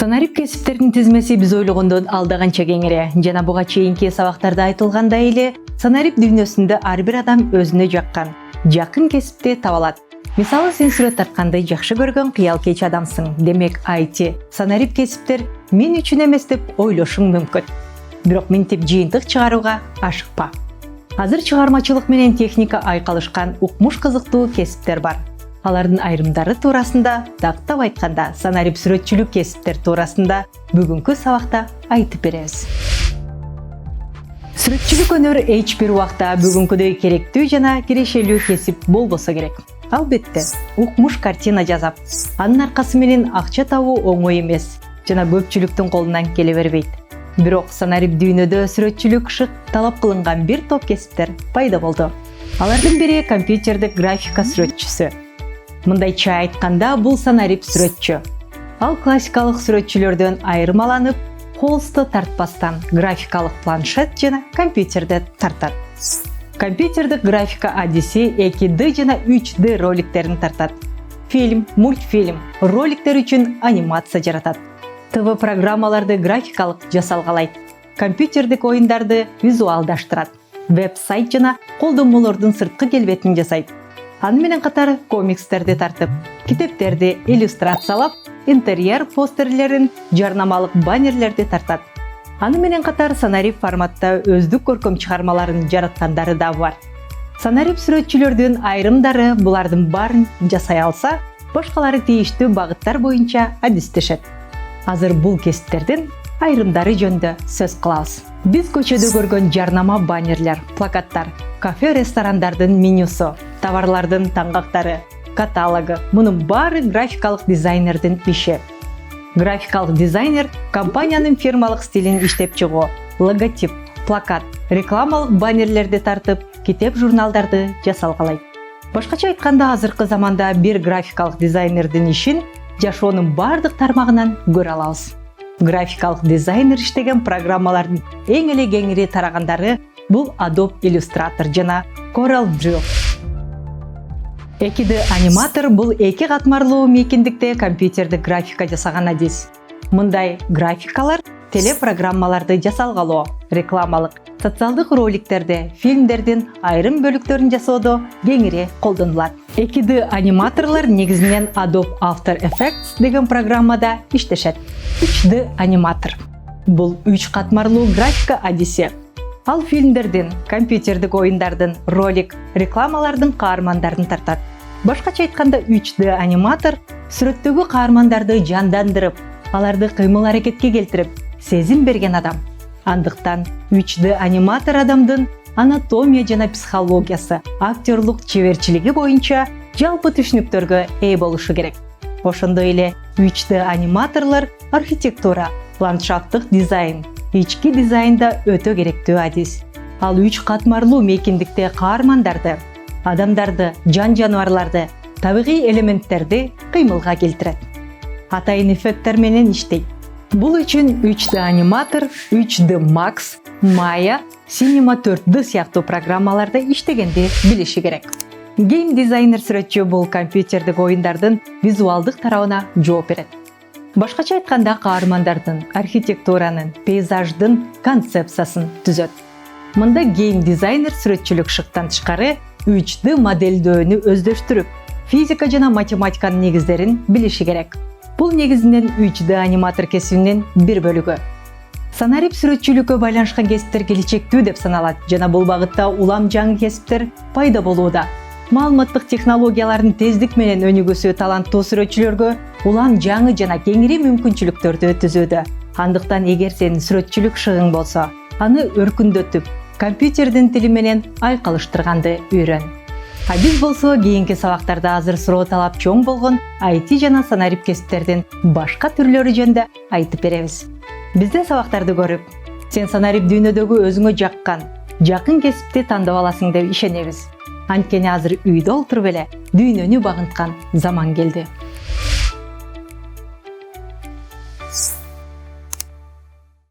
Санарип кесиптердин тизмеси биз ойлогондон алда канча кеңири. Жана буга чейинки сабактарда айтылгандай эле, санарип дүйнөсүндө ар бир адам өзүнө жакын кесипти таба алат. Мисалы, сен сүрөт тартканды жакшы көргөн кыялкеч адамсың. Демек, IT, санарип кесиптер мен үчүн эмес деп ойлошуң мүмкүн. Бирок минтип жыйынтык чыгарууга ашыкпа. Азыр чыгармачылык менен техника айкалышкан укмуш кызыктуу кесиптер бар. Алардын айрымдары туурасында, тактап айтканда, санарип сүрөтчүлүк кесиптер туурасында бүгүнкү сабакта айтып беребиз. Сүрөтчүлүк өнөр эч бир убакта бүгүнкүдөй керектүү жана кирешелүү кесип болбосо керек. Албетте, укмуш картина жасап, анын аркасы менен акча табуу оңой эмес жана көпчүлүктүн колунан келе бербейт. Бирок санарип дүйнөдө сүрөтчүлүк шык талап кылынган бир топ кесиптер пайда болду. Алардын бири компьютердик графика сүрөтчүсү. Мындайча айтканда, бул санарип сүрөтчү. Ал классикалык сүрөтчүлөрдөн айырмаланып, холсту тартпастан графикалык планшет жана компьютерде тартат. Компьютердик графика адиси 2D жана 3D роликтерин тартат. Фильм, мультфильм, роликтер үчүн анимация жаратат. ТВ программаларды графикалык жасалгалайт. Компьютердик оюндарды визуалдаштырат. Веб-сайт жана колдонмолордун сырткы келбетин жасайт. Аны менен катар комикстерди тартып, китептерди иллюстрациялап, интерьер постерлерин, жарнамалык баннерлерди тартат. Аны менен катар санарип форматта өздүк көркөм чыгармаларын жараткандары да бар. Санарип сүрөтчүлөрдүн айрымдары булардын баарын жасай алса, башкалары тийиштүү багыттар боюнча адистешет. Азыр бул кесиптердин айрымдары жөнүндө сөз кылабыз. Биз көчөдө көргөн жарнама баннерлер, плакаттар, кафе-ресторандардын менюсу, товарлардын таңгактары, каталогу, мунун баары графикалык дизайнердин иши. Графикалык дизайнер компаниянын фирмалык стилин иштеп чыгуу, логотип, плакат, рекламалык баннерлерди тартып, китеп журналдарды жасалгалайт. Башкача айтканда, азыркы заманда бир графикалык дизайнердин ишин жашоонун бардык тармагынан көрө алабыз. Графикалык дизайнер иштеген программалардын эң эле кеңири тарагандары бул Adobe Illustrator жана CorelDRAW. 2D аниматор бул эки катмарлуу мейкиндикте компьютердик графика жасаган адис. Мындай графикалар телепрограммаларды жасалгалоо, рекламалык, социалдык роликтерде, фильмдердин айрым бөлүктөрүн жасоодо кеңири колдонулат. 2D аниматорлор негизинен Adobe After Effects деген программада иштешет. 3D аниматор бул 3 катмарлуу графика адиси. Ал фильмдердин, компьютердик оюндардын, ролик, рекламалардын каармандарын тартат. Башкача айтканда, 3D аниматор сүрөттөгү каармандарды жандандырып, аларды кыймыл-аракетке келтирип, сезим берген адам. Андыктан 3D аниматор адамдын анатомия жана психологиясы, актерлук чеберчилиги боюнча жалпы түшүнүктөргө ээ болушу керек. Ошондой эле 3D аниматорлор архитектура, ландшафттык дизайн, ички дизайнда өтө керектүү адис. Ал 3 катмарлуу мейкиндикте каармандарды, адамдарды, жан-жаныбарларды, табигый элементтерди кыймылга келтирет. Атайын эффекттер менен иштейт. Бул үчүн 3D аниматор, 3D Max, Maya, Cinema 4D сыяктуу программаларда иштегенди билиши керек. Гейм дизайнер сүрөтчү бул компьютердик оюндардын визуалдык тарабына жооп берет. Башкача айтканда, каармандардын, архитектуранын, пейзаждын концепциясын түзөт. Мында гейм дизайнер сүрөтчүлүк шыктан тышкары 3D модельдөөнү өздөштүрүп, физика жана математиканын негиздерин билиши керек. Бул негизинен 3D аниматор кесибинин бир бөлүгү. Санарип сүрөтчүлүккө байланышкан кесиптер келечектүү деп саналат жана бул багытта улам жаңы кесиптер пайда болууда. Маалыматтык технологиялардын тездик менен өнүгүүсү таланттуу сүрөтчүлөргө улам жаңы жана кеңири мүмкүнчүлүктөрдү түзүүдө. Андыктан эгер сенин сүрөтчүлүк шыгың болсо, аны өркүндөтүп, компьютердин тили менен айкалыштырганды үйрөн. А биз болсо кийинки сабактарда азыр суроо талап чоң болгон IT жана санарип кесиптердин башка түрлөрү жөнүндө айтып беребиз. Бизде сабактарды көрүп, сен санарип дүйнөдөгү өзүңө жакын кесипти тандап аласың деп ишенебиз. Анткени азыр үйдө олтуруп эле дүйнөнү багынткан заман келди.